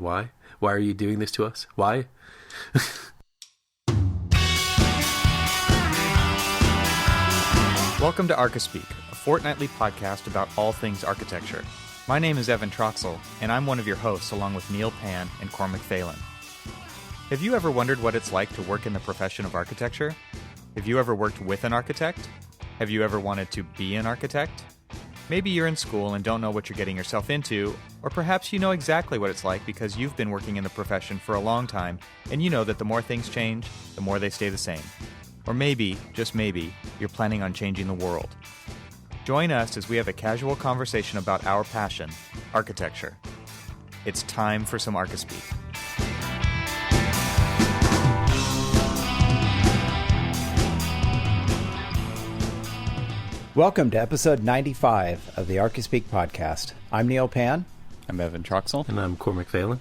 Why? Why are you doing this to us? Why? Welcome to Archispeak, a fortnightly podcast about all things architecture. My name is Evan Troxel, and I'm one of your hosts along with Neil Pan and Cormac Phelan. Have you ever wondered what it's like to work in the profession of architecture? Have you ever worked with an architect? Have you ever wanted to be an architect? Maybe you're in school and don't know what you're getting yourself into, or perhaps you know exactly what it's like because you've been working in the profession for a long time, and you know that the more things change, the more they stay the same. Or maybe, just maybe, you're planning on changing the world. Join us as we have a casual conversation about our passion, architecture. It's time for some Archispeak. Welcome to episode 95 of the Archispeak podcast. I'm Neil Pan. I'm Evan Troxel. And I'm Cormac Phelan.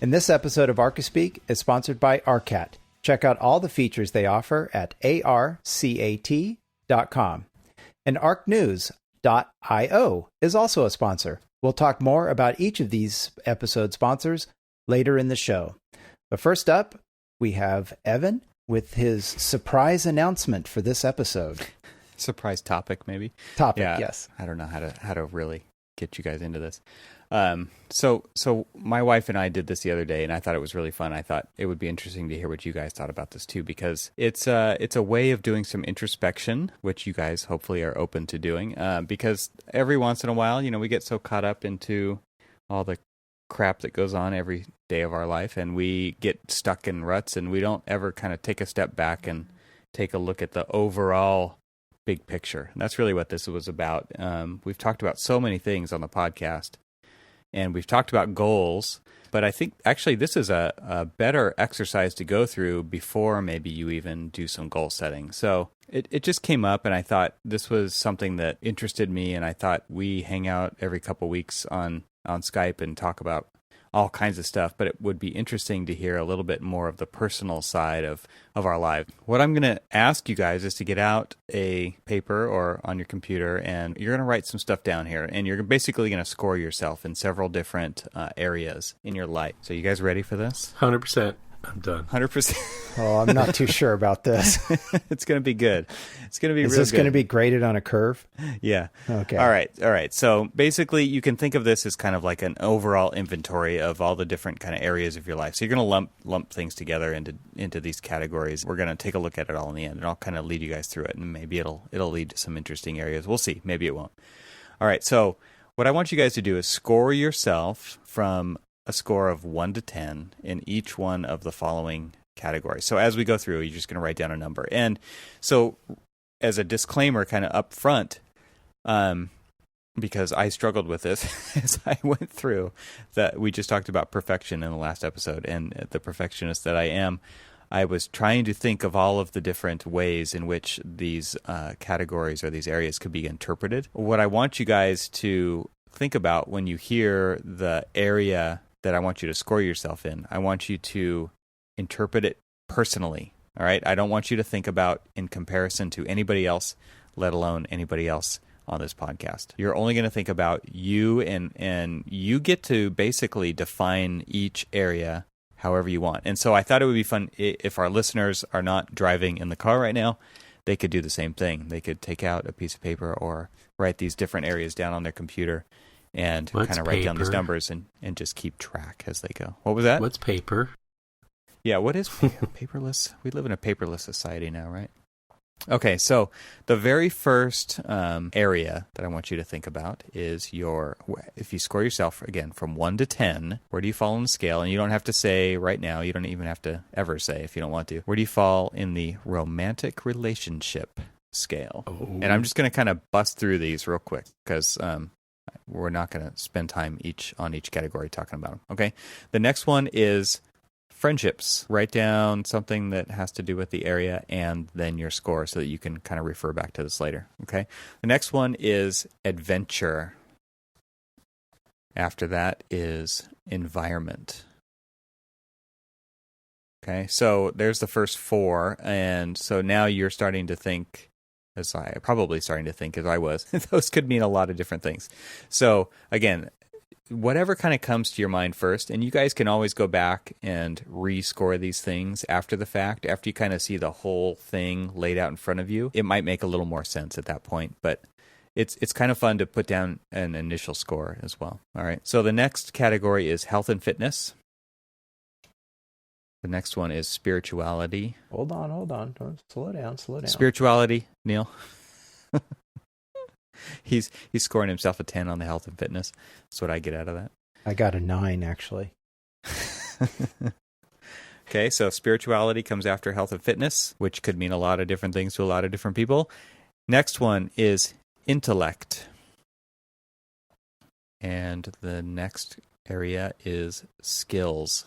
And this episode of Archispeak is sponsored by Arcat. Check out all the features they offer at arcat.com. And arcnews.io is also a sponsor. We'll talk more about each of these episode sponsors later in the show. But first up, we have Evan with his surprise announcement for this episode. Surprise topic, maybe. Yes. I don't know how to really get you guys into this. So my wife and I did this the other day, and I thought it was really fun. I thought it would be interesting to hear what you guys thought about this too, because it's a way of doing some introspection, which you guys hopefully are open to doing. Because every once in a while, we get so caught up into all the crap that goes on every day of our life, and we get stuck in ruts, and we don't ever kind of take a step back and take a look at the overall big picture. And that's really what this was about. We've talked about so many things on the podcast, and we've talked about goals, but I think actually this is a better exercise to go through before maybe you even do some goal setting. So it just came up, and I thought this was something that interested me, and I thought we hang out every couple weeks on Skype and talk about all kinds of stuff, but it would be interesting to hear a little bit more of the personal side of our life. What I'm going to ask you guys is to get out a paper or on your computer, and you're going to write some stuff down here, and you're basically going to score yourself in several different areas in your life. So you guys ready for this? 100%. I'm done. 100%. Oh, I'm not too sure about this. It's going to be good. It's going to be Is real this good. going to be graded on a curve? Yeah. Okay. All right. So basically, you can think of this as kind of like an overall inventory of all the different kind of areas of your life. So you're going to lump things together into these categories. We're going to take a look at it all in the end, and I'll kind of lead you guys through it, and maybe it'll lead to some interesting areas. We'll see. Maybe it won't. All right. So what I want you guys to do is score yourself from a score of 1 to 10 in each one of the following categories. So as we go through, you're just going to write down a number. And so as a disclaimer kind of up front, because I struggled with this as I went through, that we just talked about perfection in the last episode, and the perfectionist that I am, I was trying to think of all of the different ways in which these categories or these areas could be interpreted. What I want you guys to think about when you hear the area that I want you to score yourself in, I want you to interpret it personally, all right? I don't want you to think about in comparison to anybody else, let alone anybody else on this podcast. You're only going to think about you, and you get to basically define each area however you want. And so I thought it would be fun if our listeners are not driving in the car right now, they could do the same thing. They could take out a piece of paper or write these different areas down on their computer and kind of write down these numbers and just keep track as they go. What was that? What's paper? Yeah, what is paperless? We live in a paperless society now, right? Okay, so the very first area that I want you to think about is if you score yourself, again, from 1 to 10, where do you fall on the scale? And you don't have to say right now, you don't even have to ever say if you don't want to. Where do you fall in the romantic relationship scale? Oh. And I'm just going to kind of bust through these real quick because we're not going to spend time on each category talking about them, okay? The next one is friendships. Write down something that has to do with the area and then your score so that you can kind of refer back to this later, okay? The next one is adventure. After that is environment. Okay, so there's the first 4, and so now you're starting to think, as I was, those could mean a lot of different things. So again, whatever kind of comes to your mind first, and you guys can always go back and rescore these things after the fact, after you kind of see the whole thing laid out in front of you. It might make a little more sense at that point, but it's kind of fun to put down an initial score as well. All right. So the next category is health and fitness. The next one is spirituality. Hold on. Don't slow down. Spirituality, Neil. He's scoring himself a 10 on the health and fitness. That's what I get out of that. I got a 9, actually. Okay, so spirituality comes after health and fitness, which could mean a lot of different things to a lot of different people. Next one is intellect. And the next area is skills.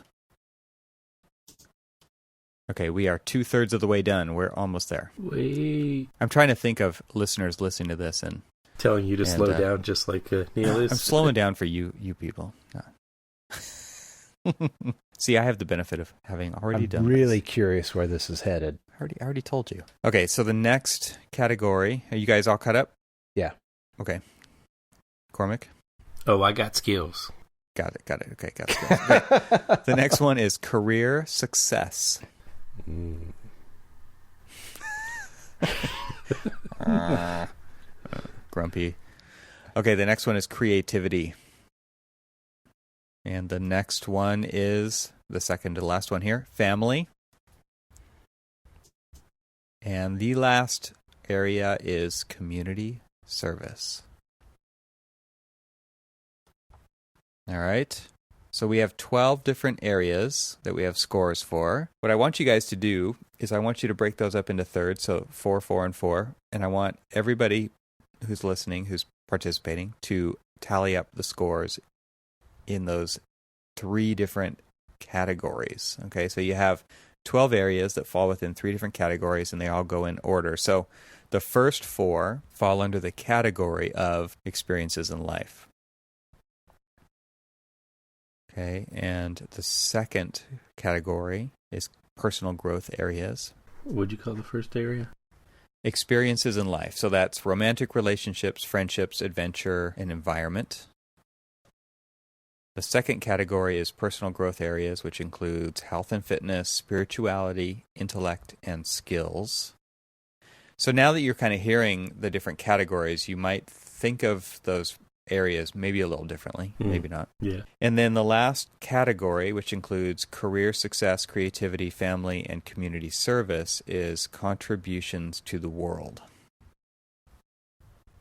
Okay, we are 2/3 of the way done. We're almost there. Wait. I'm trying to think of listeners listening to this and Telling you to slow down just like Neil is. I'm slowing down for you people. See, I have the benefit of having already done I'm really this. curious where this is headed. I already told you. Okay, so the next category, are you guys all caught up? Yeah. Okay. Cormac? Oh, I got skills. Got it. Okay, got skills. Great. The next one is career success. Grumpy. Okay, the next one is creativity. And the next one is, the second to last one here, family. And the last area is community service. All right. So we have 12 different areas that we have scores for. What I want you guys to do is I want you to break those up into thirds, so 4, 4, and 4. And I want everybody who's listening, who's participating, to tally up the scores in those 3 different categories. Okay, so you have 12 areas that fall within 3 different categories, and they all go in order. So the first 4 fall under the category of experiences in life. Okay, and the second category is personal growth areas. What'd you call the first area? Experiences in life. So that's romantic relationships, friendships, adventure, and environment. The second category is personal growth areas, which includes health and fitness, spirituality, intellect, and skills. So now that you're kind of hearing the different categories, you might think of those areas maybe a little differently, maybe not. Yeah. And then the last category, which includes career success, creativity, family, and community service, is contributions to the world.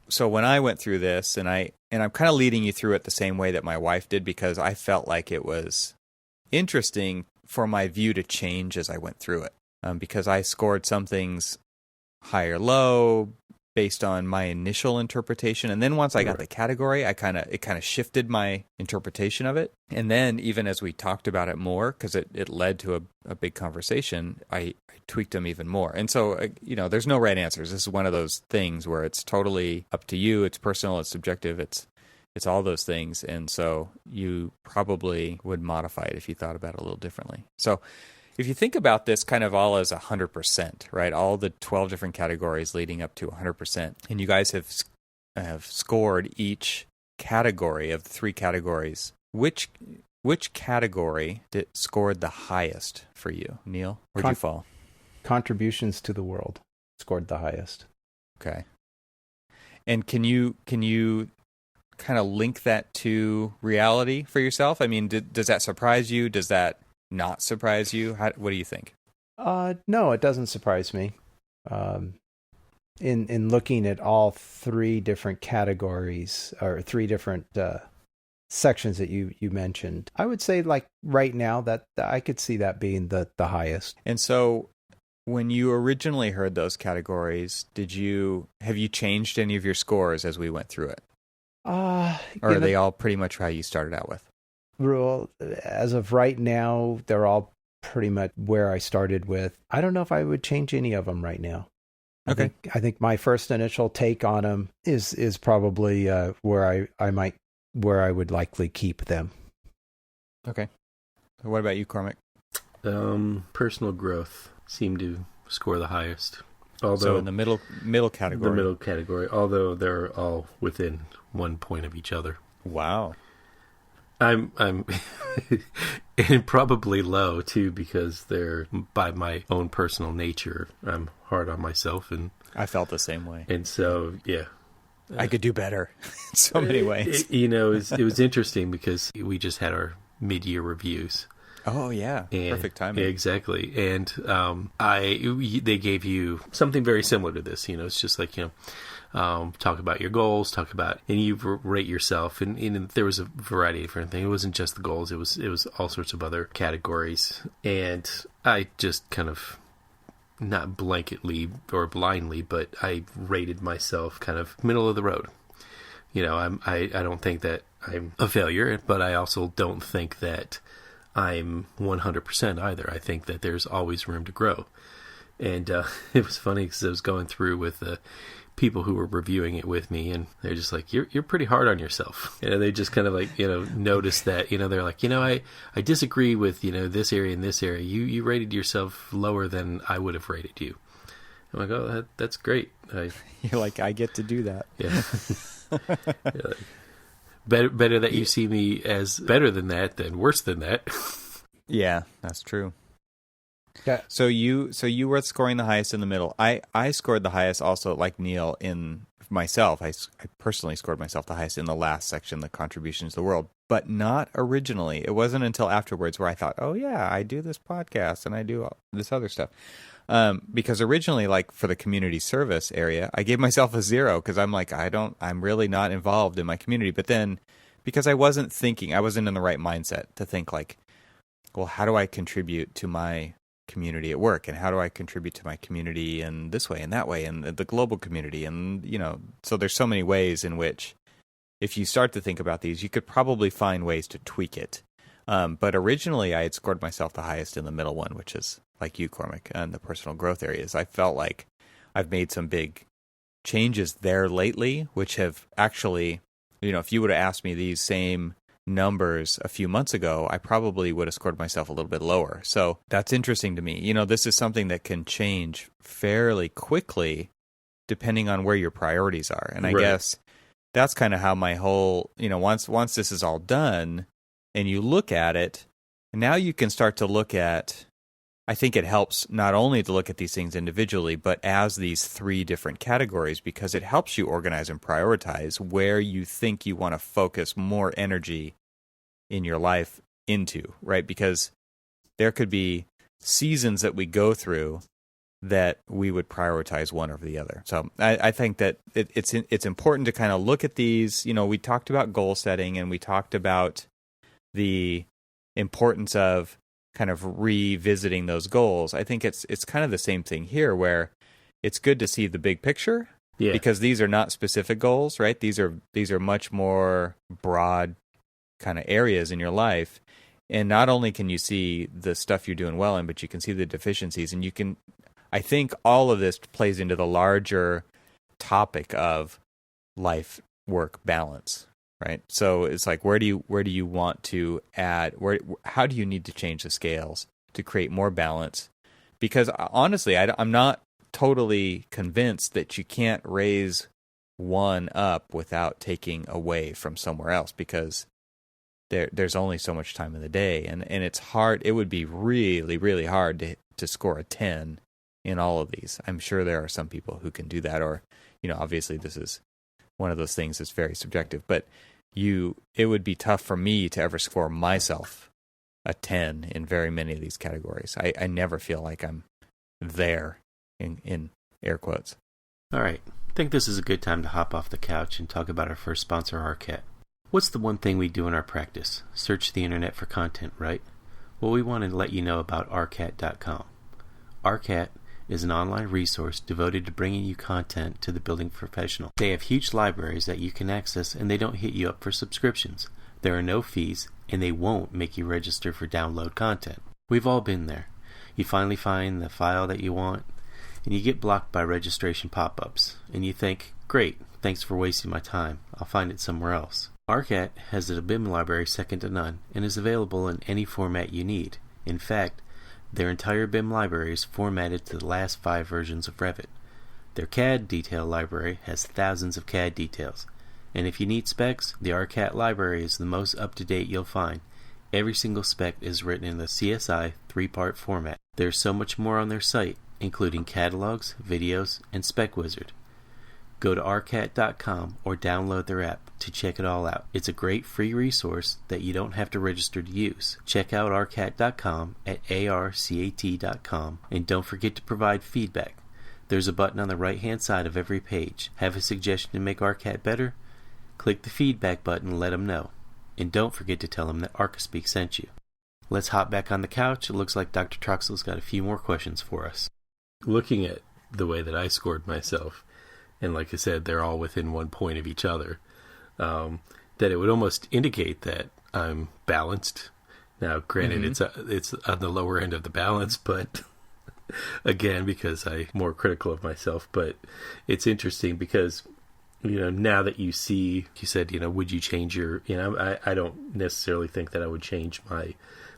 So when I went through this, and I'm kind of leading you through it the same way that my wife did, because I felt like it was interesting for my view to change as I went through it, because I scored some things high or low based on my initial interpretation, and then once I got the category, it kind of shifted my interpretation of it. And then even as we talked about it more, because it led to a big conversation, I tweaked them even more. And so there's no right answers. This is one of those things where it's totally up to you. It's personal. It's subjective. It's all those things. And so you probably would modify it if you thought about it a little differently. So if you think about this kind of all as 100%, right? All the 12 different categories leading up to 100%, and you guys have scored each category of the 3 categories. Which category scored the highest for you, Neil? Where'd you fall? Contributions to the world scored the highest. Okay. And can you kind of link that to reality for yourself? I mean, does that surprise you? Does that not surprise you? What do you think? No, it doesn't surprise me. In looking at all 3 different categories or 3 different sections that you mentioned, I would say like right now that I could see that being the highest. And so when you originally heard those categories, have you changed any of your scores as we went through it? Or are they all pretty much how you started out with? Rule as of right now, they're all pretty much where I started with. I don't know if I would change any of them right now. Okay. I think my first initial take on them is probably where I would likely keep them. Okay. What about you, Cormac? Personal growth seemed to score the highest. So in the middle category. The middle category, although they're all within 1 point of each other. Wow. I'm and probably low too, because they're, by my own personal nature, I'm hard on myself, and I felt the same way. And so, yeah. I could do better in so many ways. It was interesting because we just had our mid-year reviews. Oh, yeah. Perfect timing. Exactly. And they gave you something very similar to this. It's just like, talk about your goals, and you rate yourself. And there was a variety of different things. It wasn't just the goals. It was all sorts of other categories. And I just kind of, not blanketly or blindly, but I rated myself kind of middle of the road. I don't think that I'm a failure, but I also don't think that I'm 100% either. I think that there's always room to grow. And it was funny because I was going through with people who were reviewing it with me, and they're just like, you're pretty hard on yourself. They just kind of like, noticed that, they're like, I disagree with, this area and this area. You rated yourself lower than I would have rated you. I'm like, oh, that's great. You're like, I get to do that. Yeah. Like, better that you see me as better than that than worse than that. Yeah, that's true. Yeah. So you were scoring the highest in the middle. I scored the highest also, like Neil, in myself. I personally scored myself the highest in the last section, the contributions to the world, but not originally. It wasn't until afterwards where I thought, oh yeah, I do this podcast and I do all this other stuff. Because originally, like for the community service area, I gave myself a 0 because I'm like, I'm really not involved in my community. But then because I wasn't in the right mindset to think like, well, how do I contribute to my community at work, and how do I contribute to my community in this way and that way, and the global community, and so there's so many ways in which, if you start to think about these, you could probably find ways to tweak it. But originally, I had scored myself the highest in the middle one, which is like you, Cormac, and the personal growth areas. I felt like I've made some big changes there lately, which have actually, if you would have asked me these same numbers a few months ago, I probably would have scored myself a little bit lower. So that's interesting to me. This is something that can change fairly quickly depending on where your priorities are. And I guess that's kind of how my whole, once this is all done and you look at it, now you can start to look at, I think it helps not only to look at these things individually, but as these 3 different categories, because it helps you organize and prioritize where you think you want to focus more energy in your life into, right? Because there could be seasons that we go through that we would prioritize one over the other. So I think that it's important to kind of look at these. We talked about goal setting, and we talked about the importance of kind of revisiting those goals. I think it's kind of the same thing here, where it's good to see the big picture, because these are not specific goals, right? These are much more broad kind of areas in your life. And not only can you see the stuff you're doing well in, but you can see the deficiencies, and I think all of this plays into the larger topic of life-work balance. Right. So it's like, where do you want to add? How do you need to change the scales to create more balance? Because honestly, I'm not totally convinced that you can't raise one up without taking away from somewhere else, because there's only so much time in the day, and it's hard. It would be really, really hard to score a 10 in all of these. I'm sure there are some people who can do that, or obviously this is one of those things that's very subjective, but it would be tough for me to ever score myself a 10 in very many of these categories. I never feel like I'm there, in air quotes. All right. I think this is a good time to hop off the couch and talk about our first sponsor, Arcat. What's the one thing we do in our practice? Search the internet for content, right? Well, we want to let you know about Arcat.com. Arcat is an online resource devoted to bringing you content to the building professional. They have huge libraries that you can access, and they don't hit you up for subscriptions. There are no fees, and they won't make you register for download content. We've all been there. You finally find the file that you want, and you get blocked by registration pop-ups, and you think, great, thanks for wasting my time. I'll find it somewhere else. Arcat has a BIM library second to none, and is available in any format you need. In fact, their entire BIM library is formatted to the last 5 versions of Revit. Their CAD detail library has thousands of CAD details, And if you need specs, the ARCAT library is the most up-to-date you'll find. Every single spec is written in the CSI 3-part format. There's so much more on their site, including catalogs, videos, and Spec Wizard. Go to arcat.com or download their app to check it all out. It's a great free resource that you don't have to register to use. Check out arcat.com at arcat.com, and don't forget to provide feedback. There's a button on the right-hand side of every page. Have a suggestion to make ARCAT better? Click the feedback button and let them know. And don't forget to tell them that Archispeak sent you. Let's hop back on the couch. It looks like Dr. Troxell's got a few more questions for us. Looking at the way that I scored myself, and like I said, they're all within 1 point of each other, that it would almost indicate that I'm balanced. Now, granted, it's on the lower end of the balance, but again, because I'm more critical of myself. But it's interesting because, now that you said, would you change your, I don't necessarily think that I would change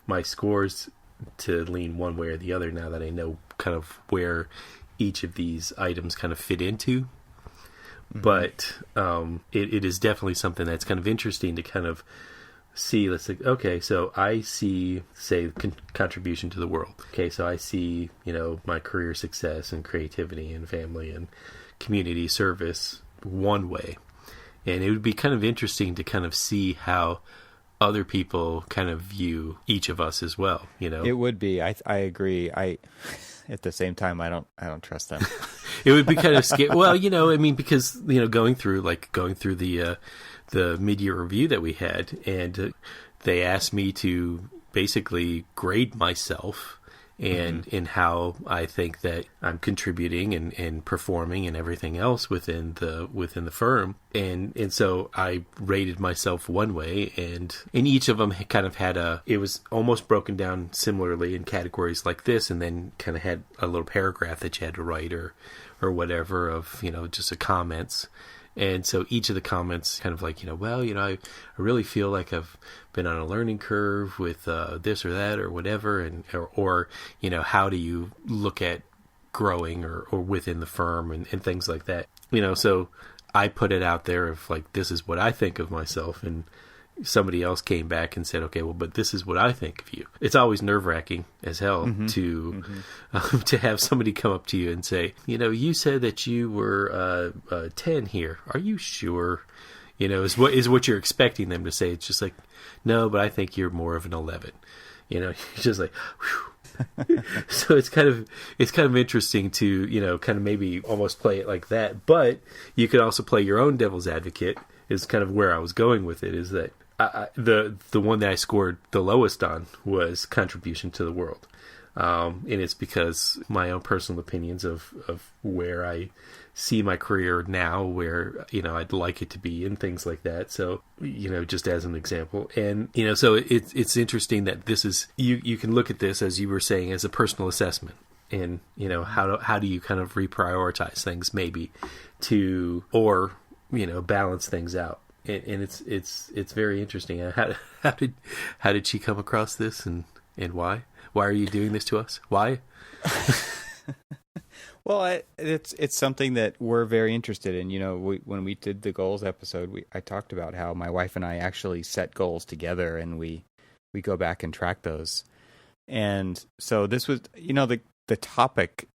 my scores to lean one way or the other now that I know kind of where each of these items kind of fit into. But it is definitely something that's kind of interesting to kind of see. Let's say, okay, so I see, say, contribution to the world. Okay, so I see, my career success and creativity and family and community service one way. And it would be kind of interesting to kind of see how other people kind of view each of us as well, It would be. I agree. At the same time, I don't trust them. It would be kind of scary. Well, because going through the mid-year review that we had, and they asked me to basically grade myself and in how I think that I'm contributing and performing and everything else within the firm, and so I rated myself one way, and each of them kind of had it was almost broken down similarly in categories like this, and then kind of had a little paragraph that you had to write or whatever of just the comments. And so each of the comments kind of like, I really feel like I've been on a learning curve with this or that or whatever. And, or how do you look at growing or within the firm and things like that. So I put it out there of like, this is what I think of myself. And somebody else came back and said, okay, well, but this is what I think of you. It's always nerve-wracking as hell to have somebody come up to you and say, you said that you were 10 here. Are you sure? Is what you're expecting them to say. It's just like, no, but I think you're more of an 11. You're just like, whew. So it's kind of interesting to, kind of maybe almost play it like that. But you could also play your own devil's advocate, is kind of where I was going with it, is that the one that I scored the lowest on was contribution to the world. And it's because my own personal opinions of where I see my career now, where, I'd like it to be and things like that. So, just as an example. And, so it's interesting that this is, you can look at this, as you were saying, as a personal assessment. And, how do you kind of reprioritize things maybe or balance things out. And it's very interesting. How did she come across this and why? Why are you doing this to us? Why? Well, it's something that we're very interested in. When we did the goals episode, I talked about how my wife and I actually set goals together, and we go back and track those. And so this was, the topic.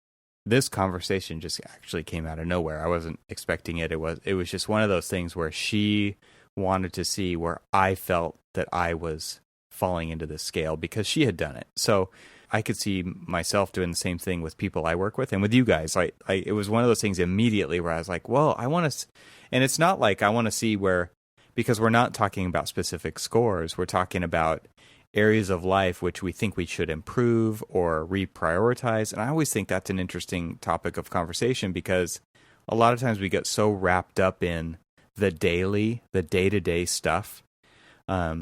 This conversation just actually came out of nowhere. I wasn't expecting it. It was just one of those things where she wanted to see where I felt that I was falling into this scale because she had done it. So I could see myself doing the same thing with people I work with and with you guys. It was one of those things immediately where I was like, well, I want to, and it's not like I want to see where, because we're not talking about specific scores. We're talking about areas of life which we think we should improve or reprioritize. And I always think that's an interesting topic of conversation because a lot of times we get so wrapped up in the day-to-day stuff. A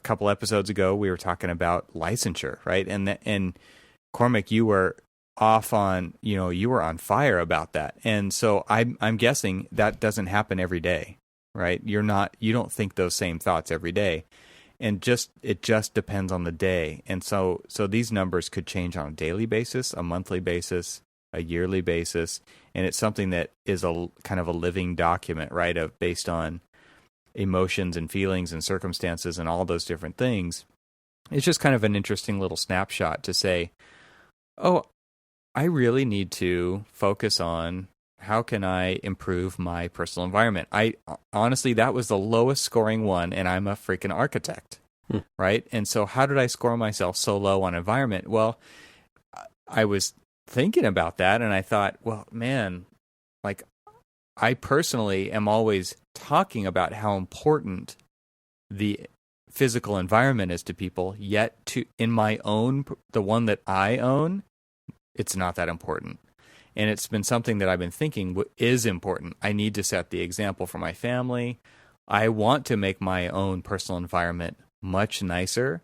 couple episodes ago, we were talking about licensure, right? And Cormac, you were off on, you were on fire about that. And so I'm guessing that doesn't happen every day, right? You don't think those same thoughts every day. And it just depends on the day. And so these numbers could change on a daily basis, a monthly basis, a yearly basis. And it's something that is a kind of a living document, right? Based on emotions and feelings and circumstances and all those different things. It's just kind of an interesting little snapshot to say, oh, I really need to focus on how can I improve my personal environment. Honestly, that was the lowest scoring one, and I'm a freaking architect, right? And so how did I score myself so low on environment? Well, I was thinking about that, and I thought, well, man, like, I personally am always talking about how important the physical environment is to people, yet in my own, the one that I own, it's not that important. And it's been something that I've been thinking is important. I need to set the example for my family. I want to make my own personal environment much nicer.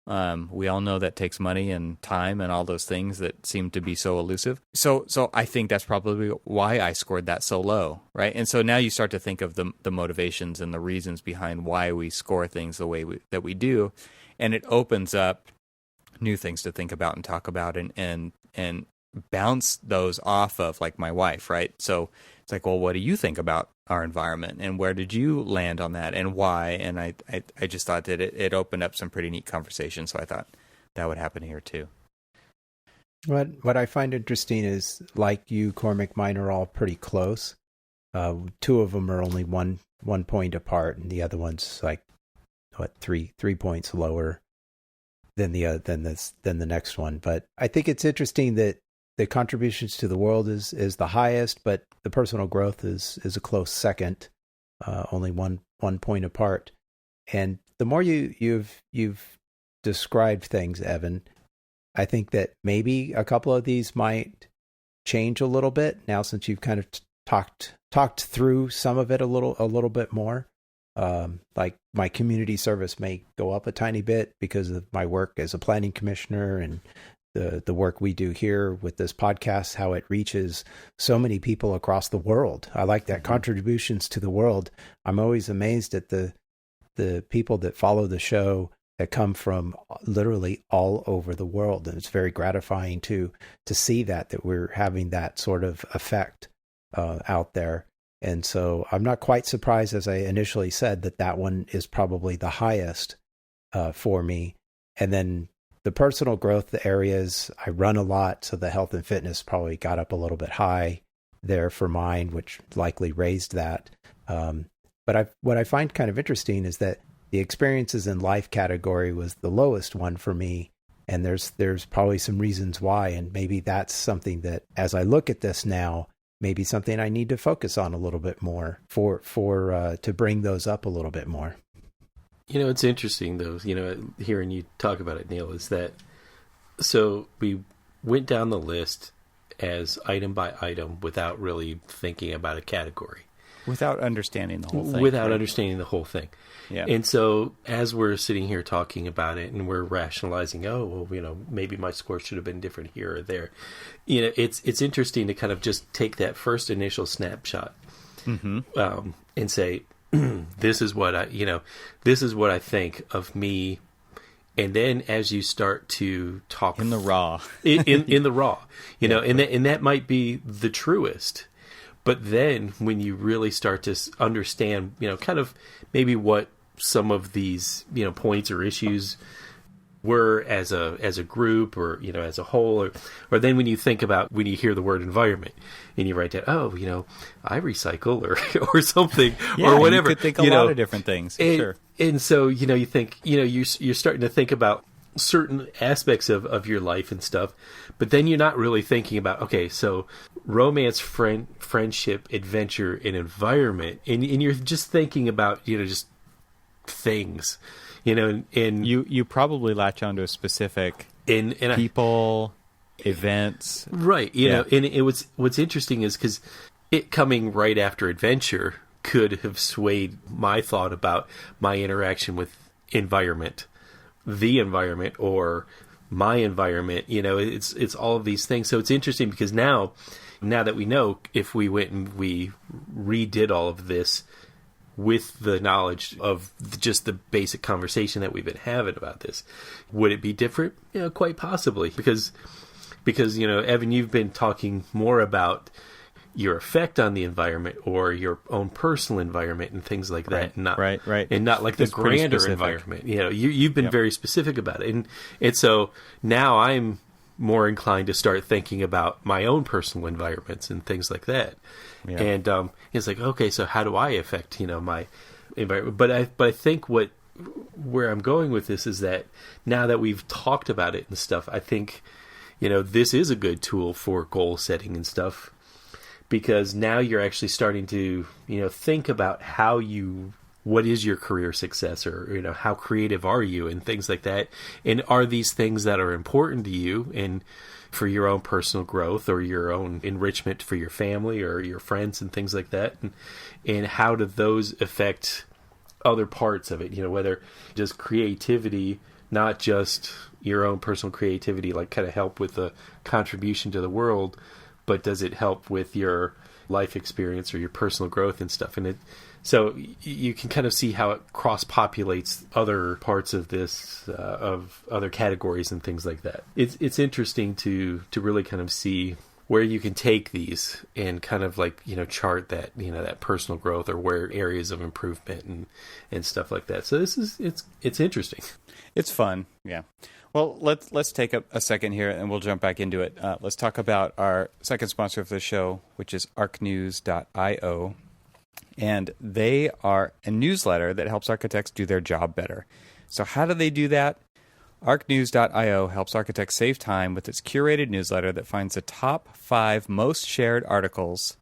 We all know that takes money and time and all those things that seem to be so elusive. So I think that's probably why I scored that so low, right? And so now you start to think of the motivations and the reasons behind why we score things the way that we do, and it opens up new things to think about and talk about and bounce those off of, like my wife, right? So it's like, well, what do you think about our environment, and where did you land on that, and why? And I just thought that it opened up some pretty neat conversation. So I thought that would happen here too. What I find interesting is, like you, Cormac, mine are all pretty close. Two of them are only one point apart, and the other one's like three points lower than the next one. But I think it's interesting that the contributions to the world is the highest, but the personal growth is a close second, only one point apart. And the more you've described things, Evan, I think that maybe a couple of these might change a little bit now, since you've kind of talked through some of it a little bit more. Like my community service may go up a tiny bit because of my work as a planning commissioner, and the work we do here with this podcast, how it reaches so many people across the world. I like that, contributions to the world. I'm always amazed at the people that follow the show that come from literally all over the world. And it's very gratifying to see that we're having that sort of effect out there. And so I'm not quite surprised, as I initially said, that one is probably the highest for me. And then the personal growth areas, I run a lot, so the health and fitness probably got up a little bit high there for mine, which likely raised that. But what I find kind of interesting is that the experiences in life category was the lowest one for me, and there's probably some reasons why, and maybe that's something that, as I look at this now, maybe something I need to focus on a little bit more for to bring those up a little bit more. It's interesting, though, hearing you talk about it, Neil, is that, so we went down the list as item by item without really thinking about a category. Without understanding the whole thing. Without understanding the whole thing. Yeah. And so as we're sitting here talking about it and we're rationalizing, maybe my score should have been different here or there. It's interesting to kind of just take that first initial snapshot and say, this is what I think of me. And then as you start to talk in the raw, in the raw, and that might be the truest. But then when you really start to understand, kind of maybe what some of these, points or issues were as a group, or, as a whole, or then when you think about, when you hear the word environment and you write down, I recycle or something, or whatever. You could think a lot of different things. Sure. And so, you think, you're starting to think about certain aspects of your life and stuff, but then you're not really thinking about, okay, so romance, friendship, adventure, and environment, and you're just thinking about, just things, and you probably latch onto a specific people, events, right? And what's interesting is because it coming right after adventure could have swayed my thought about my interaction with environment, the environment, or my environment. It's all of these things. So it's interesting because now that we know, if we went and we redid all of this with the knowledge of just the basic conversation that we've been having about this, would it be different? Quite possibly, because Evan, you've been talking more about your effect on the environment or your own personal environment and things like that. Right. And not like the grander environment. You've been very specific about it. And so now I'm more inclined to start thinking about my own personal environments and things like that. Yeah. And it's like, okay, so how do I affect, my environment? But I think where I'm going with this is that now that we've talked about it and stuff, I think, this is a good tool for goal setting and stuff, because now you're actually starting to, think about what is your career success, or, how creative are you and things like that. And are these things that are important to you and for your own personal growth or your own enrichment for your family or your friends and things like that? And how do those affect other parts of it? Whether just creativity, not just your own personal creativity, like kind of help with the contribution to the world, but does it help with your life experience or your personal growth and stuff? And so you can kind of see how it cross-populates other parts of this, of other categories and things like that. It's interesting to really kind of see where you can take these and kind of like, chart that, that personal growth or where areas of improvement and stuff like that. So it's interesting. It's fun. Yeah. Well, let's take a second here and we'll jump back into it. Let's talk about our second sponsor of the show, which is archnews.io. And they are a newsletter that helps architects do their job better. So how do they do that? Archnews.io helps architects save time with its curated newsletter that finds the top 5 most shared articles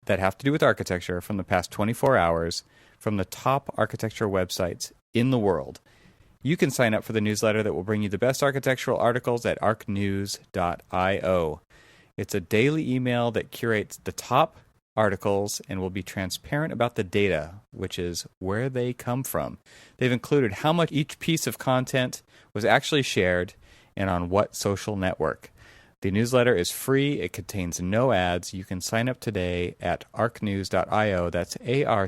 that have to do with architecture from the past 24 hours from the top architecture websites in the world. You can sign up for the newsletter that will bring you the best architectural articles at archnews.io. It's a daily email that curates the top articles and will be transparent about the data, which is where they come from. They've included how much each piece of content was actually shared and on what social network. The newsletter is free. It contains no ads. You can sign up today at archnews.io. That's archnews.io.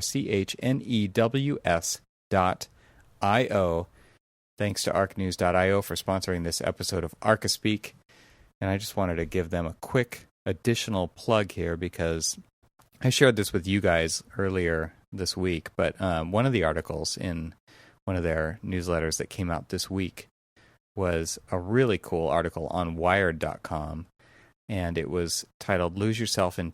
Thanks to archnews.io for sponsoring this episode of Archispeak. And I just wanted to give them a quick additional plug here because I shared this with you guys earlier this week, but one of the articles in one of their newsletters that came out this week was a really cool article on Wired.com, and it was titled "Lose Yourself in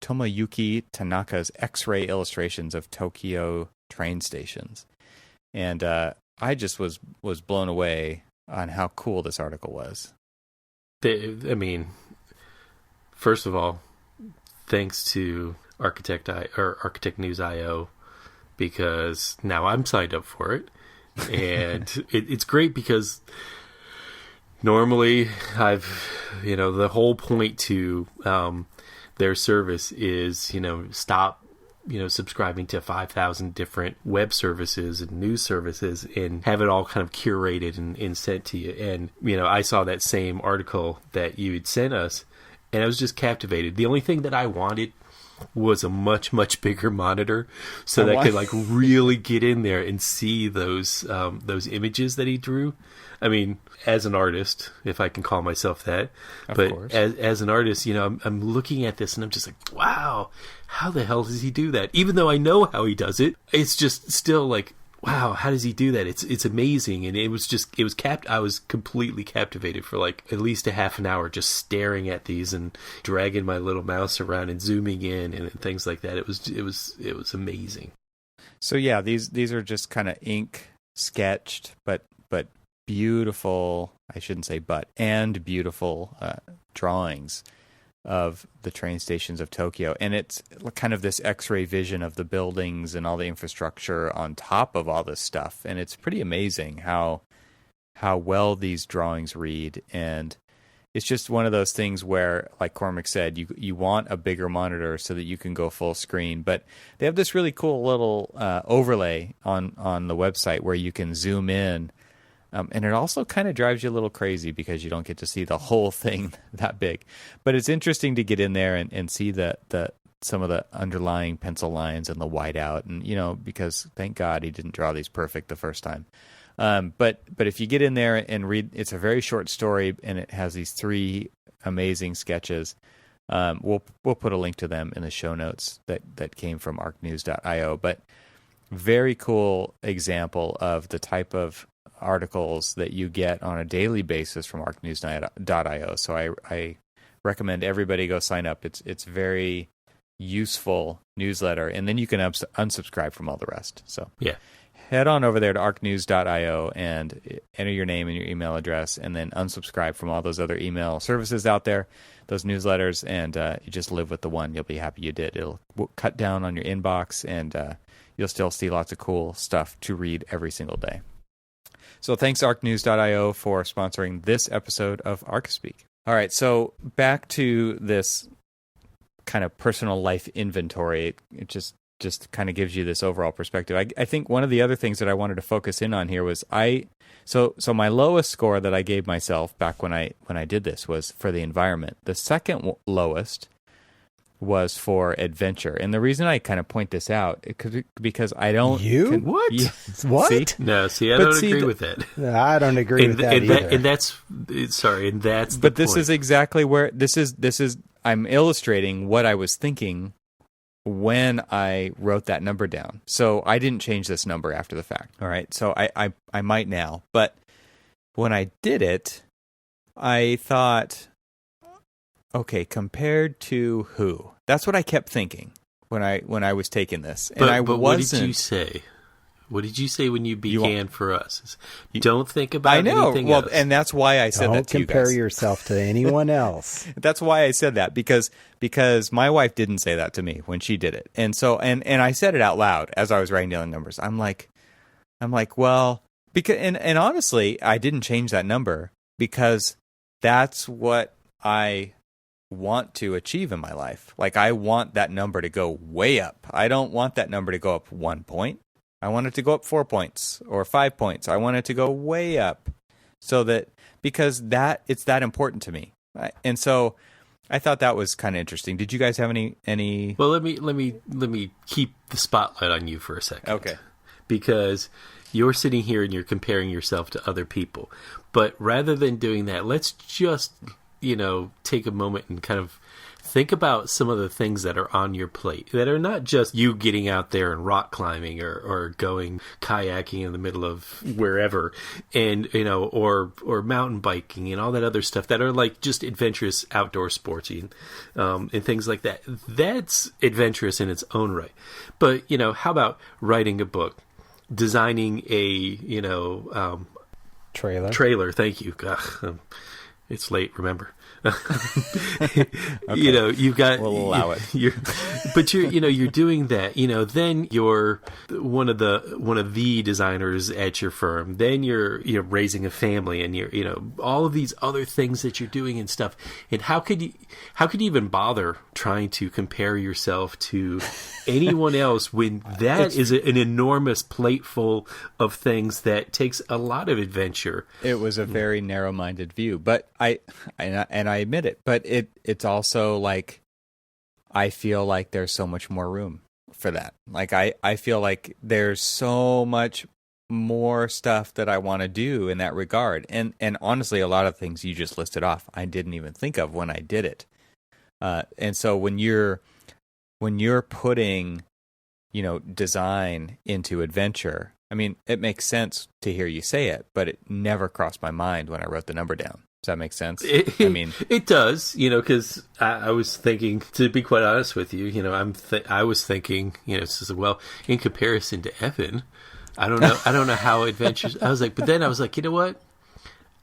Tomoyuki Tanaka's X-ray Illustrations of Tokyo Train Stations." And I just was blown away on how cool this article was. First of all, thanks to Architect News.io, because now I'm signed up for it. And it's great because normally the whole point to their service is, stop subscribing to 5,000 different web services and news services and have it all kind of curated and sent to you. And, I saw that same article that you had sent us, and I was just captivated. The only thing that I wanted was a much, much bigger monitor so that I could really get in there and see those images that he drew. I mean, as an artist, if I can call myself that, as an artist, I'm looking at this and I'm just like, wow, how the hell does he do that? Even though I know how he does it, it's just still like, wow, how does he do that? It's amazing. And I was completely captivated for like at least a half an hour just staring at these and dragging my little mouse around and zooming in and things like that. It was amazing. So yeah, these are just kind of ink sketched, but beautiful, I shouldn't say and beautiful drawings of the train stations of Tokyo. And it's kind of this X-ray vision of the buildings and all the infrastructure on top of all this stuff. And it's pretty amazing how well these drawings read. And it's just one of those things where, like Cormac said, you want a bigger monitor so that you can go full screen. But they have this really cool little overlay on the website where you can zoom in. And it also kind of drives you a little crazy because you don't get to see the whole thing that big. But it's interesting to get in there and see the some of the underlying pencil lines and the whiteout. And, because thank God he didn't draw these perfect the first time. But if you get in there and read, it's a very short story and it has these 3 amazing sketches. We'll put a link to them in the show notes that came from arcnews.io. But very cool example of the type of articles that you get on a daily basis from arcnews.io. So I recommend everybody go sign up. It's very useful newsletter, and then you can unsubscribe from all the rest. So yeah, head on over there to arcnews.io and enter your name and your email address, and then unsubscribe from all those other email services out there, those newsletters, and you just live with the one. You'll be happy you did. It'll cut down on your inbox, and you'll still see lots of cool stuff to read every single day. So thanks, arcnews.io, for sponsoring this episode of Archispeak. All right, so back to this kind of personal life inventory. It just kind of gives you this overall perspective. I think one of the other things that I wanted to focus in on here was so my lowest score that I gave myself back when I did this was for the environment. The second lowest was for adventure. And the reason I kind of point this out because I don't... What? Yeah, what? See? No, I don't agree with that. I don't agree with that either. And that's the But this point. is exactly where... This is I'm illustrating what I was thinking when I wrote that number down. So I didn't change this number after the fact. All right. So I might now. But when I did it, I thought, okay, compared to who? That's what I kept thinking when I was taking this. And but what did you say? What did you say when you began for us? Don't think about anything else. And that's why I said that to you guys. Don't compare yourself to anyone else. That's why I said that, because my wife didn't say that to me when she did it. And so and I said it out loud as I was writing down the numbers. I'm like, well, because and honestly, I didn't change that number because that's what I want to achieve in my life. Like, I want that number to go way up. I don't want that number to go up 1 point. I want it to go up 4 points or 5 points. I want it to go way up, so that because it's that important to me. And so I thought that was kind of interesting. Did you guys have any? Well, let me keep the spotlight on you for a second. Okay. Because you're sitting here and you're comparing yourself to other people. But rather than doing that, let's just, take a moment and kind of think about some of the things that are on your plate that are not just you getting out there and rock climbing or going kayaking in the middle of wherever, and or mountain biking and all that other stuff that are like just adventurous outdoor sportsy and things like that. That's adventurous in its own right. But how about writing a book, designing a trailer? Thank you. It's late, remember. Okay. You've got. We'll allow it. You're doing that. Then you're one of the designers at your firm. Then you're raising a family, and you're all of these other things that you're doing and stuff. And how could you even bother trying to compare yourself to anyone else when that is an enormous plateful of things that takes a lot of adventure? It was a very narrow-minded view, but I admit it. But it's also like I feel like there's so much more room for that. Like I feel like there's so much more stuff that I want to do in that regard. And honestly, a lot of things you just listed off, I didn't even think of when I did it. And so when you're putting, design into adventure, I mean, it makes sense to hear you say it, but it never crossed my mind when I wrote the number down. Does that make sense? It does, because I was thinking, to be quite honest with you, I was thinking, well, in comparison to Evan, I don't know how adventurous. I was like, but then I was like, you know what?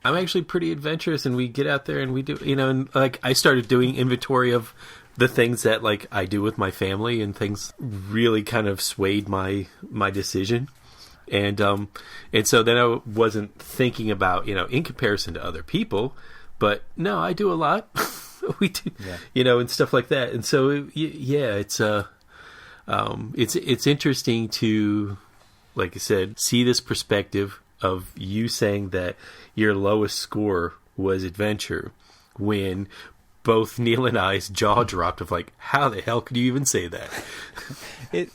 I'm actually pretty adventurous, and we get out there and we do, and like I started doing inventory of the things that like I do with my family, and things really kind of swayed my decision. And so then I wasn't thinking about, in comparison to other people, but no, I do a lot. We do, and stuff like that. And so, it's interesting to, like I said, see this perspective of you saying that your lowest score was adventure, but both Neil and I's jaw dropped of like, how the hell could you even say that? It's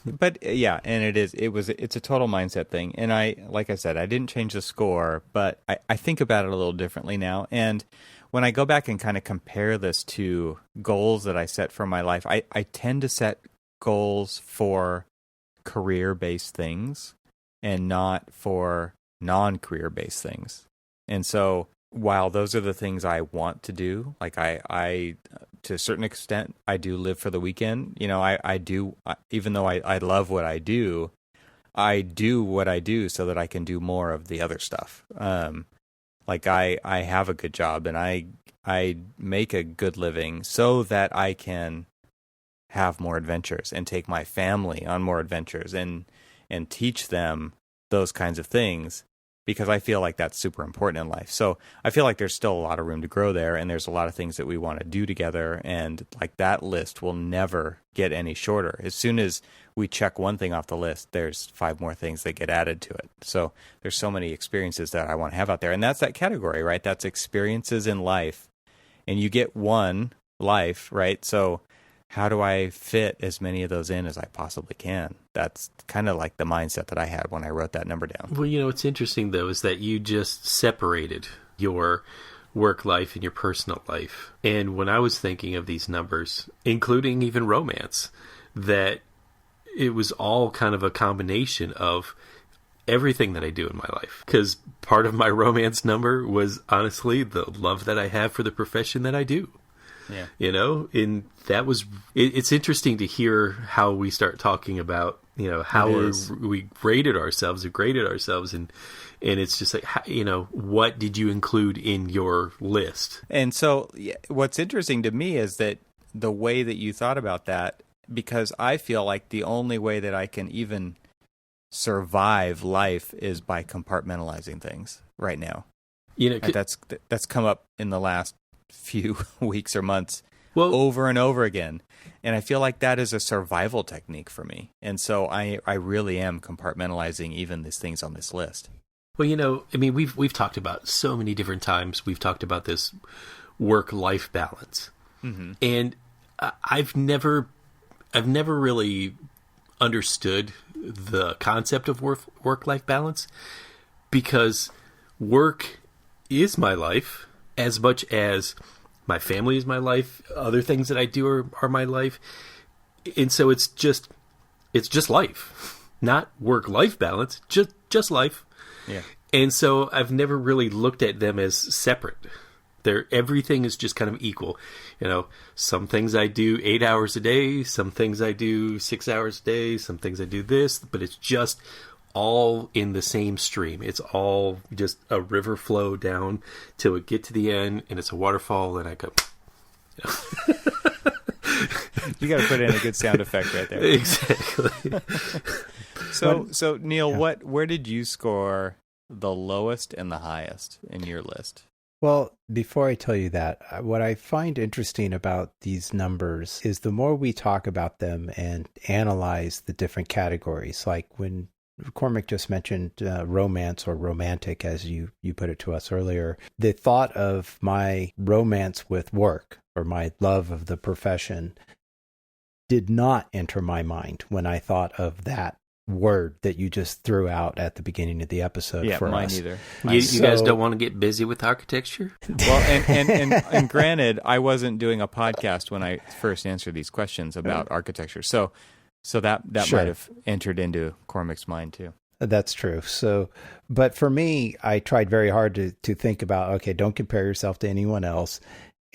a total mindset thing. And like I said, I didn't change the score, but I think about it a little differently now. And when I go back and kind of compare this to goals that I set for my life, I tend to set goals for career-based things and not for non-career-based things. And so while those are the things I want to do, like I to a certain extent, I do live for the weekend. I do, even though I love what I do what I do so that I can do more of the other stuff. Like I have a good job and I make a good living so that I can have more adventures and take my family on more adventures and teach them those kinds of things, because I feel like that's super important in life. So I feel like there's still a lot of room to grow there, and there's a lot of things that we want to do together, and like that list will never get any shorter. As soon as we check one thing off the list, there's 5 more things that get added to it. So there's so many experiences that I want to have out there, and that's that category, right? That's experiences in life, and you get one life, right? So how do I fit as many of those in as I possibly can? That's kind of like the mindset that I had when I wrote that number down. Well, what's interesting, though, is that you just separated your work life and your personal life. And when I was thinking of these numbers, including even romance, that it was all kind of a combination of everything that I do in my life. Because part of my romance number was honestly the love that I have for the profession that I do. Yeah. And that was, it's interesting to hear how we start talking about, how we graded ourselves, and it's just like, what did you include in your list? And so what's interesting to me is that the way that you thought about that, because I feel like the only way that I can even survive life is by compartmentalizing things right now. That's come up in the last few weeks or months over and over again, and I feel like that is a survival technique for me, and so I really am compartmentalizing even these things on this list. Well, we've talked about so many different times, we've talked about this work-life balance, and I've never really understood the concept of work-life balance, because work is my life as much as my family is my life. Other things that I do are my life. And so it's just life, not work-life balance, just life. Yeah. And so I've never really looked at them as separate. Everything is just kind of equal. Some things I do 8 hours a day, some things I do 6 hours a day, some things I do this, but it's just all in the same stream. It's all just a river flow down till we get to the end, and it's a waterfall, and I go. You got to put in a good sound effect right there. Exactly. So Neil, where did you score the lowest and the highest in your list? Well, before I tell you that, what I find interesting about these numbers is the more we talk about them and analyze the different categories, like when Cormac just mentioned romance or romantic, as you put it to us earlier. The thought of my romance with work or my love of the profession did not enter my mind when I thought of that word that you just threw out at the beginning of the episode for mine us. Either. You guys don't want to get busy with architecture? Well, and granted, I wasn't doing a podcast when I first answered these questions about architecture. So that Sure. might have entered into Cormac's mind too. That's true. So, but for me, I tried very hard to think about, okay, don't compare yourself to anyone else.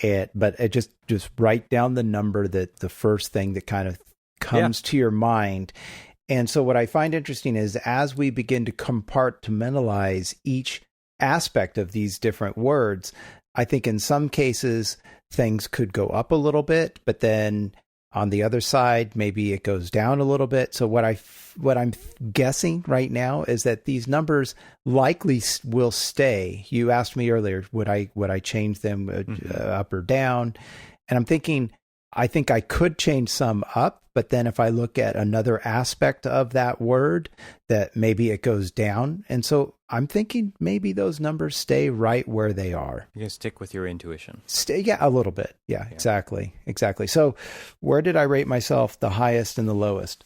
But it just write down the number, that the first thing that kind of comes to your mind. And so what I find interesting is as we begin to compartmentalize each aspect of these different words, I think in some cases things could go up a little bit, but then on the other side, maybe it goes down a little bit. So what I'm guessing right now is that these numbers likely will stay. You asked me earlier, would I change them up or down? And I'm thinking I think I could change some up, but then if I look at another aspect of that word, that maybe it goes down. And so I'm thinking maybe those numbers stay right where they are. You're going to stick with your intuition. Yeah, a little bit. Yeah, exactly. So where did I rate myself the highest and the lowest?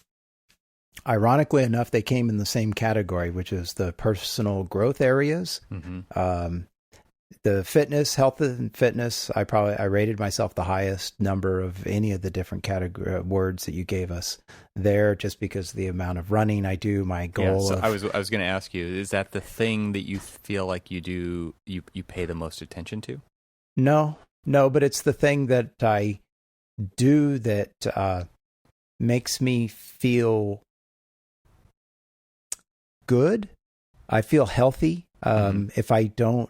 Ironically enough, they came in the same category, which is the personal growth areas. Mm-hmm. The fitness, health and fitness, I rated myself the highest number of any of the different category words that you gave us there, just because of the amount of running I do, my goal. Yeah, so I was going to ask you, is that the thing that you feel like you pay the most attention to? No, but it's the thing that I do that makes me feel good. I feel healthy. If I don't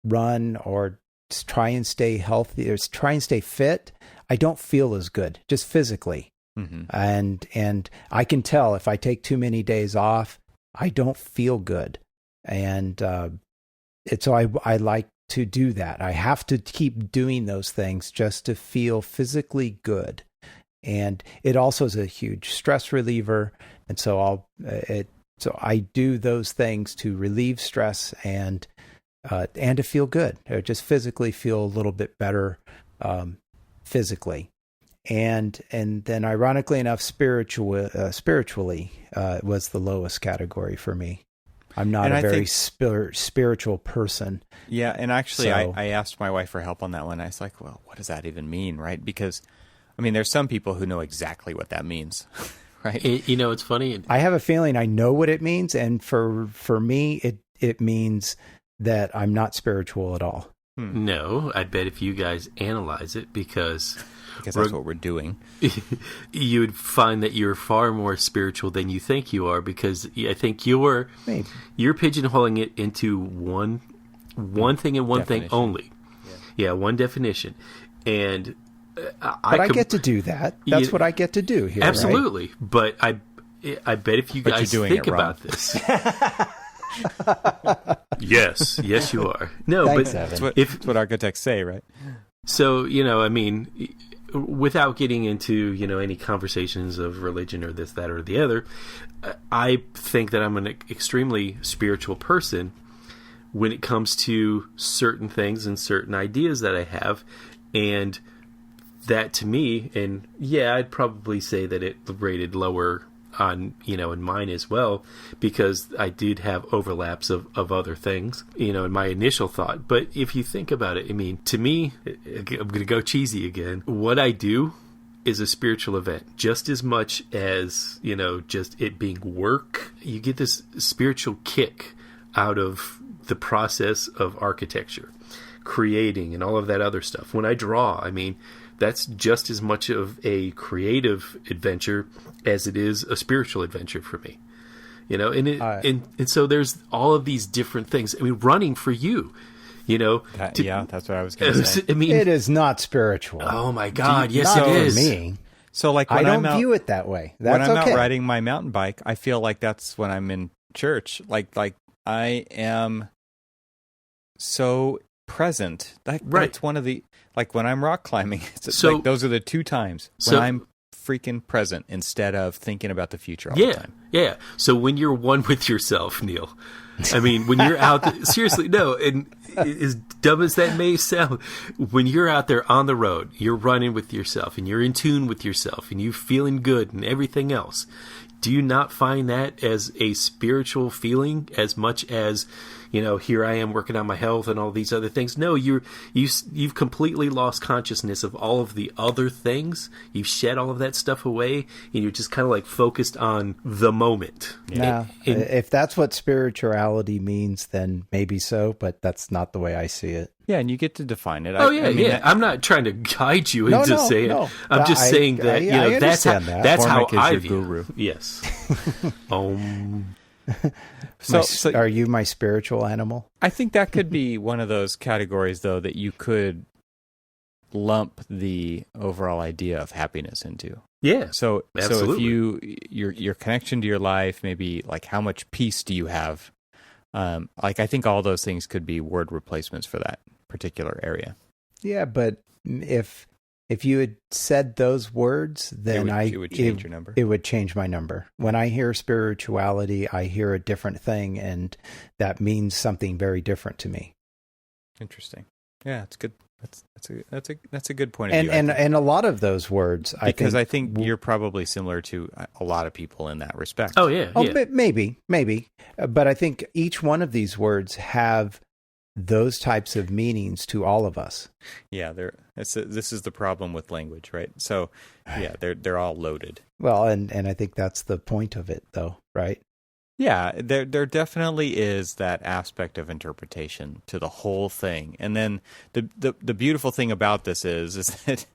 run or try and stay healthy or try and stay fit, I don't feel as good, just physically. Mm-hmm. And I can tell if I take too many days off, I don't feel good. And so I like to do that. I have to keep doing those things just to feel physically good. And it also is a huge stress reliever. And so so I do those things to relieve stress and to feel good, or just physically feel a little bit better physically. And then ironically enough, spiritually was the lowest category for me. I'm not a very spiritual person. Yeah, and actually I asked my wife for help on that one. I was like, well, what does that even mean, right? Because, I mean, there's some people who know exactly what that means. Right. It's funny. I have a feeling I know what it means, and for me, it means that I'm not spiritual at all. No, I bet if you guys analyze it, because that's what we're doing, you would find that you're far more spiritual than you think you are, because I think you're pigeonholing it into one thing and one definition. thing only. Yeah, one definition, and. I get to do that. That's what I get to do here. Absolutely. Right? But I bet if you guys think about this. Yes, you are. No, Thanks, but that's what architects say, right? So, I mean, without getting into, any conversations of religion or this, that, or the other, I think that I'm an extremely spiritual person when it comes to certain things and certain ideas that I have. And that to me, and I'd probably say that it rated lower on, in mine as well, because I did have overlaps of other things, in my initial thought. But if you think about it, I mean, to me, I'm going to go cheesy again. What I do is a spiritual event, just as much as, just it being work. You get this spiritual kick out of the process of architecture, creating, and all of that other stuff. When I draw, I mean, that's just as much of a creative adventure as it is a spiritual adventure for me, and so there's all of these different things. I mean, running for you, that's what I was going to say. I mean, it is not spiritual. Oh my God. Yes, it is. Me. So like, I don't view it that way. That's when I'm okay. out riding my mountain bike, I feel like that's when I'm in church. Like I am so present. That's one of the, like when I'm rock climbing, like those are the two times when I'm freaking present instead of thinking about the future all the time. Yeah. So when you're one with yourself, Neil, I mean, when you're out there, seriously, no, and as dumb as that may sound, when you're out there on the road, you're running with yourself and you're in tune with yourself and you're feeling good and everything else. Do you not find that as a spiritual feeling as much as, here I am working on my health and all these other things? No, you've completely lost consciousness of all of the other things. You've shed all of that stuff away, and you're just kind of like focused on the moment. Yeah. If that's what spirituality means, then maybe so, but that's not the way I see it. Yeah, and you get to define it. I'm not trying to guide you into saying it. I'm just saying that that's how I view guru. Yes. So are you my spiritual animal? I think that could be one of those categories, though, that you could lump the overall idea of happiness into. Yeah. So absolutely. if your connection to your life, maybe like how much peace do you have? Like I think all those things could be word replacements for that particular area. Yeah, but if If you had said those words, then it would change your number. It would change my number. When I hear spirituality, I hear a different thing, and that means something very different to me. Interesting. Yeah, it's good. That's a good point of view. And a lot of those words, I think you're probably similar to a lot of people in that respect. Oh yeah. Maybe, but I think each one of these words have those types of meanings to all of us. Yeah, this is the problem with language, right? So, yeah, they're all loaded. Well, and I think that's the point of it, though, right? Yeah, there definitely is that aspect of interpretation to the whole thing. And then the beautiful thing about this is that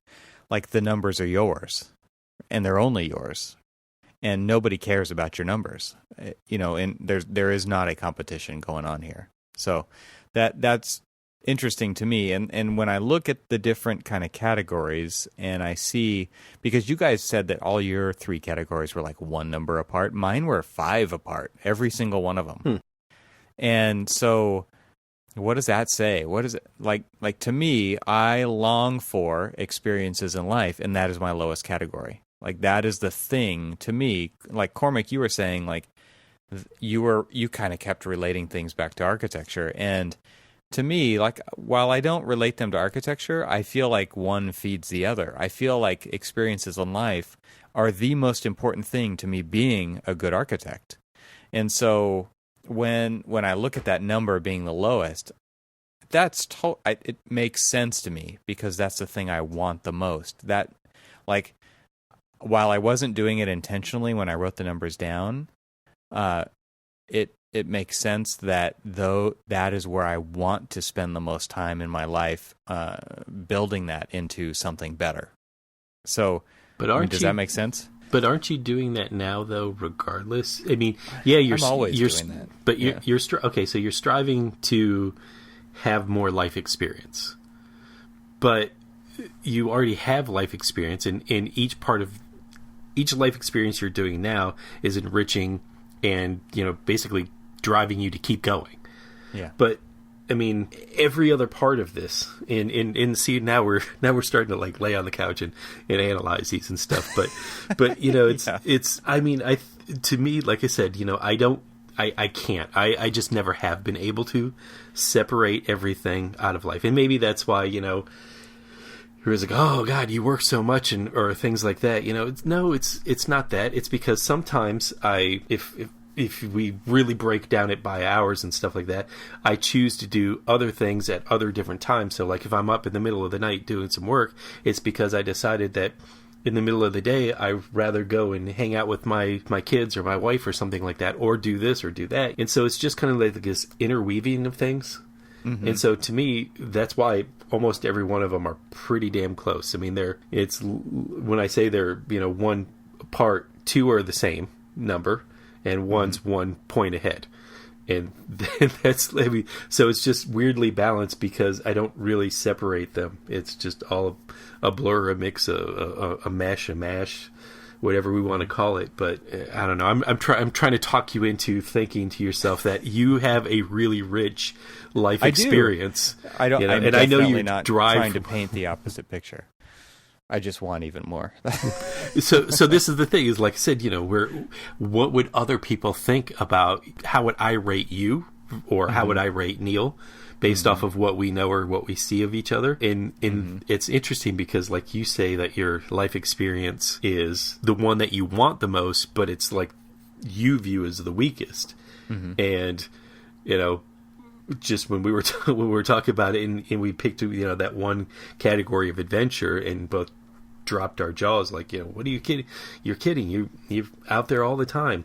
like the numbers are yours and they're only yours. And nobody cares about your numbers. And there is not a competition going on here. So that's interesting to me. And when I look at the different kind of categories and I see, because you guys said that all your 3 categories were like 1 number apart, mine were 5 apart, every single one of them. And so what does that say? What is it like to me, I long for experiences in life, and that is my lowest category. Like that is the thing to me. Like Cormac, you were saying, like you kind of kept relating things back to architecture, and to me, like, while I don't relate them to architecture, I feel like one feeds the other. I feel like experiences in life are the most important thing to me being a good architect. And so when I look at that number being the lowest, it makes sense to me because that's the thing I want the most. That, like, while I wasn't doing it intentionally when I wrote the numbers down, it makes sense that though that is where I want to spend the most time in my life, building that into something better. So, does that make sense? But aren't you doing that now, though? Regardless, I mean, yeah, I'm always doing that. But you're okay. So you're striving to have more life experience, but you already have life experience, and each part of each life experience you're doing now is enriching and basically driving you to keep going. Yeah. But I mean, every other part of this see now we're starting to like lay on the couch and analyze these and stuff. But it's yeah. it's I mean, to me, like I said, I can't. I just never have been able to separate everything out of life. And maybe that's why, it was like, oh God, you work so much or things like that. It's not that. It's because sometimes if we really break down it by hours and stuff like that, I choose to do other things at other different times. So like if I'm up in the middle of the night doing some work, it's because I decided that in the middle of the day, I'd rather go and hang out with my kids or my wife or something like that, or do this or do that. And so it's just kind of like this interweaving of things. Mm-hmm. And so to me, that's why almost every one of them are pretty damn close. I mean, when I say they're, one part, 2 are the same number, and one's 1 point ahead. And so it's just weirdly balanced because I don't really separate them. It's just all a blur, a mix, a mash, whatever we want to call it. But I don't know. I'm trying to talk you into thinking to yourself that you have a really rich life experience. I don't. I'm definitely I know you're not trying to paint the opposite picture. I just want even more. So this is the thing, is like I said, what would other people think about, how would I rate you, or how would I rate Neil, based off of what we know or what we see of each other? And it's interesting because, like you say, that your life experience is the one that you want the most, but it's like you view as the weakest. And just when we were talking about it, and we picked that one category of adventure, and both dropped our jaws like, what are you kidding? You're kidding. You're out there all the time.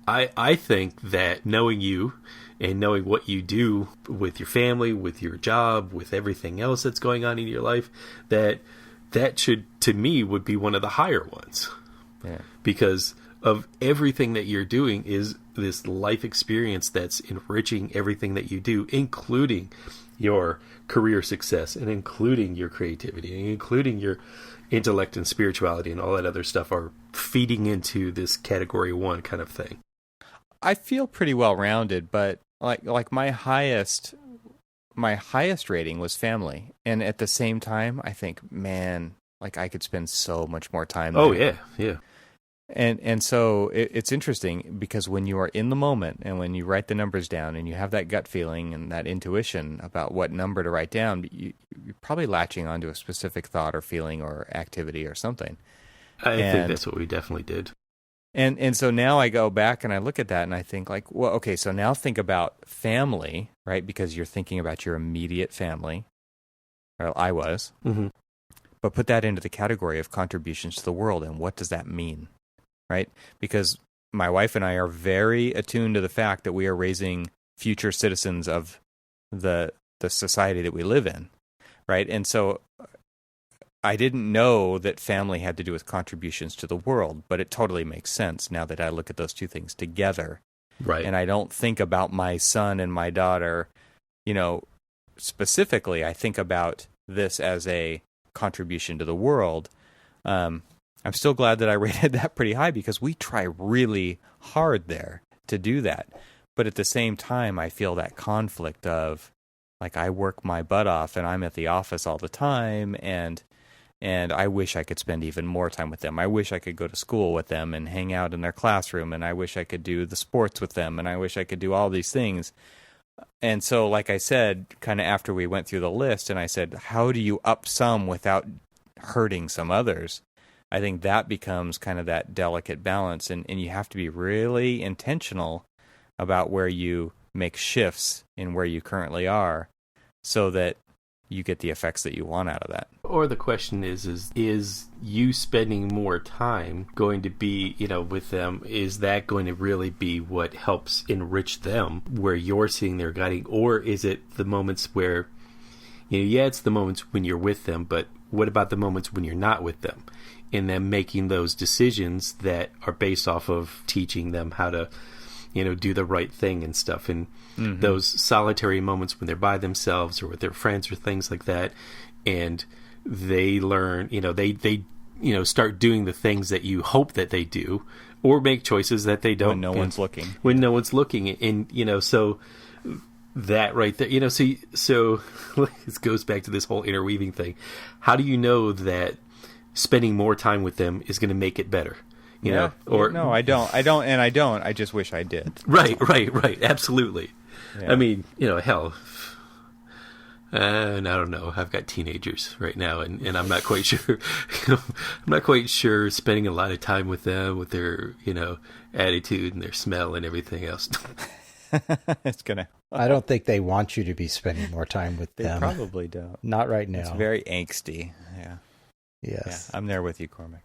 I think that knowing you and knowing what you do with your family, with your job, with everything else that's going on in your life, that should, to me, would be one of the higher ones. Yeah. Because of everything that you're doing is this life experience that's enriching everything that you do, including your career success, and including your creativity, and including your intellect and spirituality, and all that other stuff are feeding into this category 1 kind of thing. I feel pretty well rounded, but like my highest rating was family, and at the same time, I think, man, Like I could spend so much more time Oh, there. yeah. And so it's interesting because when you are in the moment and when you write the numbers down and you have that gut feeling and that intuition about what number to write down, you're probably latching onto a specific thought or feeling or activity or something. I think that's what we definitely did. And so now I go back and I look at that and I think like, well, okay, so now think about family, right? Because you're thinking about your immediate family. Or I was. Mm-hmm. But put that into the category of contributions to the world, and what does that mean? Right? Because my wife and I are very attuned to the fact that we are raising future citizens of the society that we live in, right? And so I didn't know that family had to do with contributions to the world, but it totally makes sense now that I look at those two things together. Right. And I don't think about my son and my daughter, specifically. I think about this as a contribution to the world. I'm still glad that I rated that pretty high because we try really hard there to do that. But at the same time, I feel that conflict of, like, I work my butt off and I'm at the office all the time, and I wish I could spend even more time with them. I wish I could go to school with them and hang out in their classroom, and I wish I could do the sports with them, and I wish I could do all these things. And so, like I said, kind of after we went through the list, and I said, how do you up some without hurting some others? I think that becomes kind of that delicate balance, and you have to be really intentional about where you make shifts in where you currently are so that you get the effects that you want out of that. Or the question is you spending more time going to be, with them, is that going to really be what helps enrich them where you're seeing their guiding? Or is it the moments where, it's the moments when you're with them, but what about the moments when you're not with them? And then making those decisions that are based off of teaching them how to, do the right thing and stuff. And those solitary moments when they're by themselves or with their friends or things like that, and they learn, they start doing the things that you hope that they do, or make choices that they don't. When no one's looking. When no one's looking. And, so that right there, so this goes back to this whole interweaving thing. How do you know that spending more time with them is going to make it better? Or no, I don't. I just wish I did. Right. Absolutely. Yeah. I mean, hell, and I don't know. I've got teenagers right now, and I'm not quite sure. I'm not quite sure spending a lot of time with them, with their, attitude and their smell and everything else. It's gonna. I don't think they want you to be spending more time with them. They probably don't. Not right now. It's very angsty. Yeah. Yes. Yeah, I'm there with you, Cormac.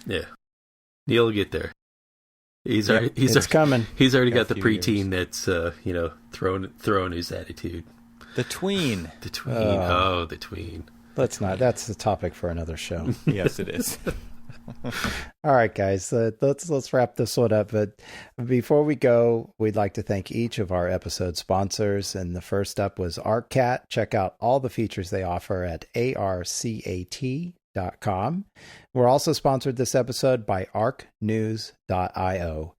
Yeah. Neil will get there. He's coming. He's already got the preteen that's throwing his attitude. The tween. The tween. Let's not. That's the topic for another show. Yes, it is. All right, guys. Let's wrap this one up. But before we go, we'd like to thank each of our episode sponsors. And the first up was ArcCat. Check out all the features they offer at arcat.com. We're also sponsored this episode by arcnews.io.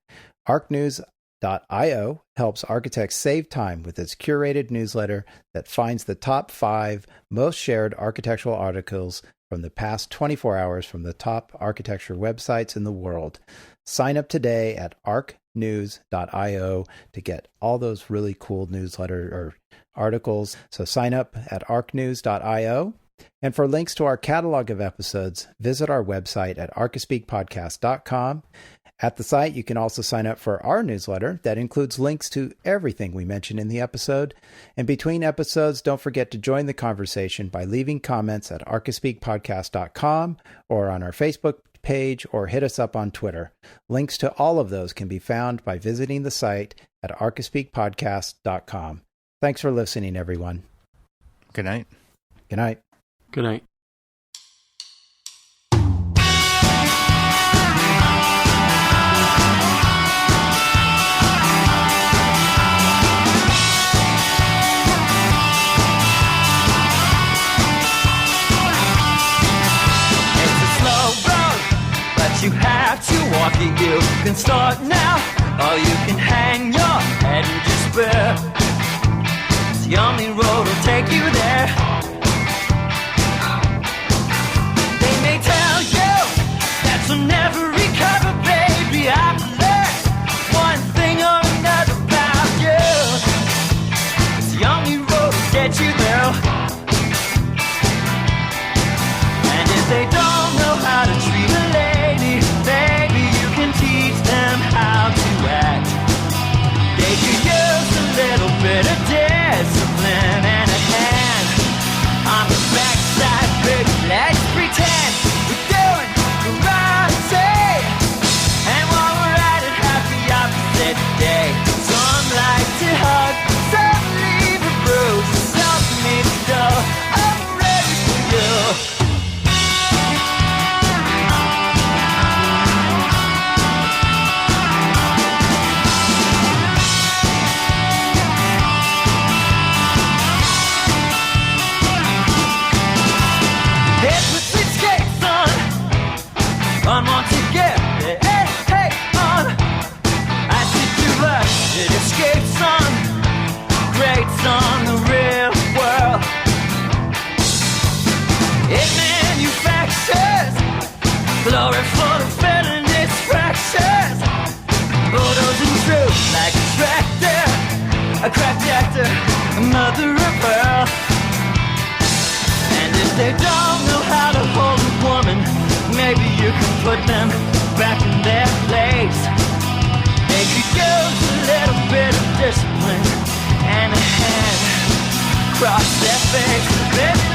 Arcnews.io helps architects save time with its curated newsletter that finds the top 5 most shared architectural articles from the past 24 hours from the top architecture websites in the world. Sign up today at arcnews.io to get all those really cool newsletter or articles. So sign up at arcnews.io. And for links to our catalog of episodes, visit our website at archispeakpodcast.com. At the site, you can also sign up for our newsletter that includes links to everything we mentioned in the episode. And between episodes, don't forget to join the conversation by leaving comments at archispeakpodcast.com or on our Facebook page, or hit us up on Twitter. Links to all of those can be found by visiting the site at archispeakpodcast.com. Thanks for listening, everyone. Good night. Good night. Good night. You have to walk it, you can start now, or you can hang your head in despair. It's the only road will take you there. They may It manufactures glory for the failing its fractures. Bulldozing through like a tractor, a cracked actor, a mother of pearl. And if they don't know how to hold a woman, maybe you can put them back in their place. They could use a little bit of discipline and a hand across their face.